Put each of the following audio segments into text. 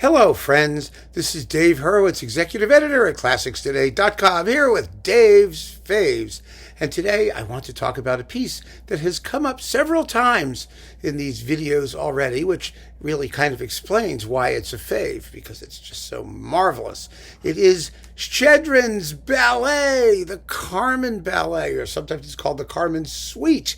Hello, friends. This is Dave Hurwitz, executive editor at ClassicsToday.com, here with Dave's Faves. And today I want to talk about a piece that has come up several times in these videos already, which really kind of explains why it's a fave, because it's just so marvelous. It is Shchedrin's ballet, the Carmen Ballet, or sometimes it's called the Carmen Suite.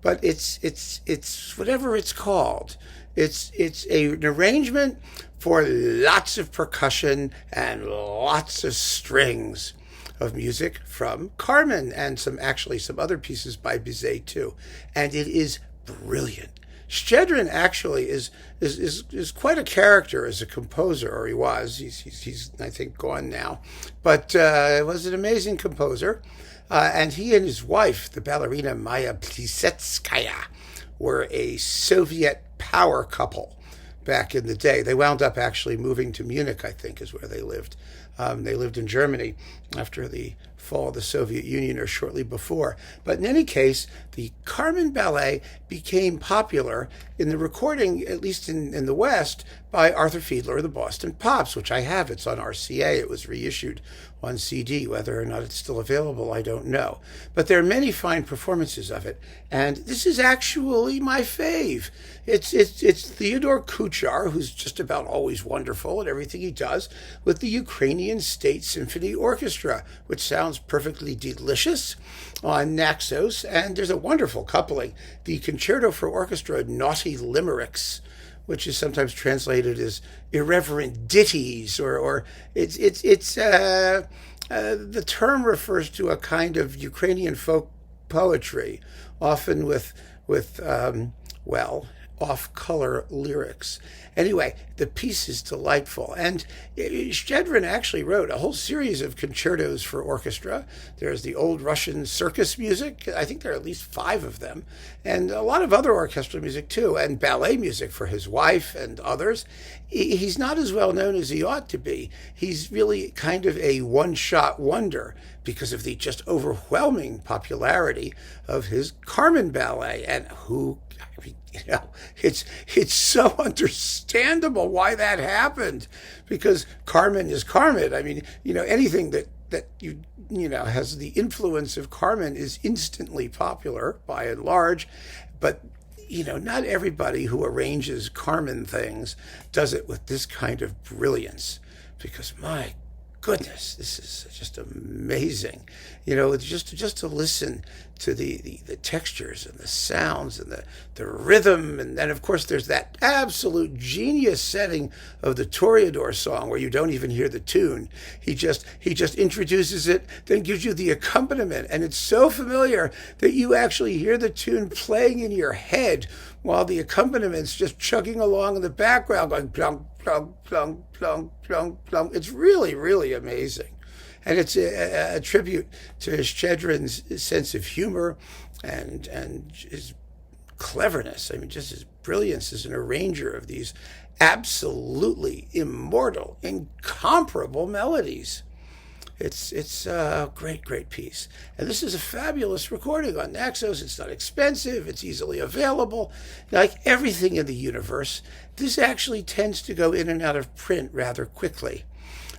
But it's whatever it's called. It's an arrangement for lots of percussion and lots of strings of music from Carmen and some other pieces by Bizet too. And it is brilliant. Shchedrin actually is quite a character as a composer, or he was. He's I think gone now, but was an amazing composer. And he and his wife, the ballerina Maya Plisetskaya, were a Soviet power couple back in the day. They wound up actually moving to Munich, I think, is where they lived. They lived in Germany after the fall of the Soviet Union or shortly before. But in any case, the Carmen Ballet became popular in the recording, at least in the West, by Arthur Fiedler of the Boston Pops, which I have. It's on RCA. It was reissued on CD. Whether or not it's still available, I don't know. But there are many fine performances of it. And this is actually my fave. It's Theodore Kuchar, who's just about always wonderful at everything he does, with the Ukrainian State Symphony Orchestra, which sounds perfectly delicious on Naxos. And there's a wonderful coupling, the Concerto for Orchestra Naughty Limericks, which is sometimes translated as irreverent ditties, or the term refers to a kind of Ukrainian folk poetry, often with off-color lyrics. Anyway, the piece is delightful. And Shchedrin actually wrote a whole series of concertos for orchestra. There's the old Russian circus music. I think there are at least 5 of them. And a lot of other orchestral music, too, and ballet music for his wife and others. He's not as well known as he ought to be. He's really kind of a one-shot wonder because of the just overwhelming popularity of his Carmen Ballet. And it's so understandable why that happened, because Carmen is Carmen. I mean, anything that has the influence of Carmen is instantly popular by and large, but not everybody who arranges Carmen things does it with this kind of brilliance, because my goodness, this is just amazing. Just to listen to the textures and the sounds and the rhythm. And then, of course, there's that absolute genius setting of the Theodore song where you don't even hear the tune. He just introduces it, then gives you the accompaniment. And it's so familiar that you actually hear the tune playing in your head while the accompaniment just chugging along in the background, going plunk, plunk, plunk, plunk, plunk, plunk. It's really, really amazing. And it's a tribute to Shchedrin's sense of humor and his cleverness. I mean, just his brilliance as an arranger of these absolutely immortal, incomparable melodies. It's a great piece. And this is a fabulous recording on Naxos. It's not expensive. It's easily available. Like everything in the universe, this actually tends to go in and out of print rather quickly.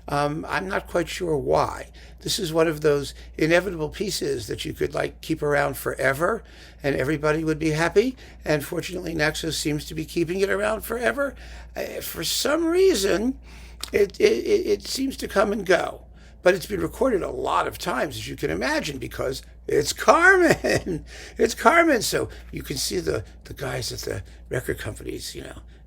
I'm not quite sure why. This is one of those inevitable pieces that you could keep around forever and everybody would be happy. And fortunately, Naxos seems to be keeping it around forever. For some reason, it seems to come and go. But it's been recorded a lot of times, as you can imagine, because it's Carmen. It's Carmen. So you can see the guys at the record companies,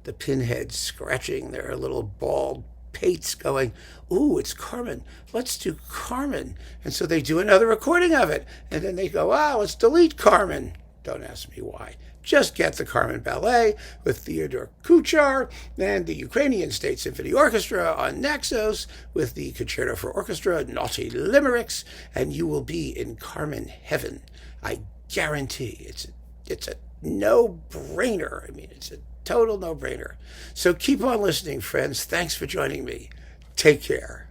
the pinheads scratching their little bald pates going, ooh, it's Carmen. Let's do Carmen. And so they do another recording of it. And then they go, let's delete Carmen. Don't ask me why. Just get the Carmen Ballet with Theodore Kuchar and the Ukrainian State Symphony Orchestra on Naxos with the Concerto for Orchestra Naughty Limericks, and you will be in Carmen heaven. I guarantee. It's a no-brainer. I mean, it's a total no-brainer. So keep on listening, friends. Thanks for joining me. Take care.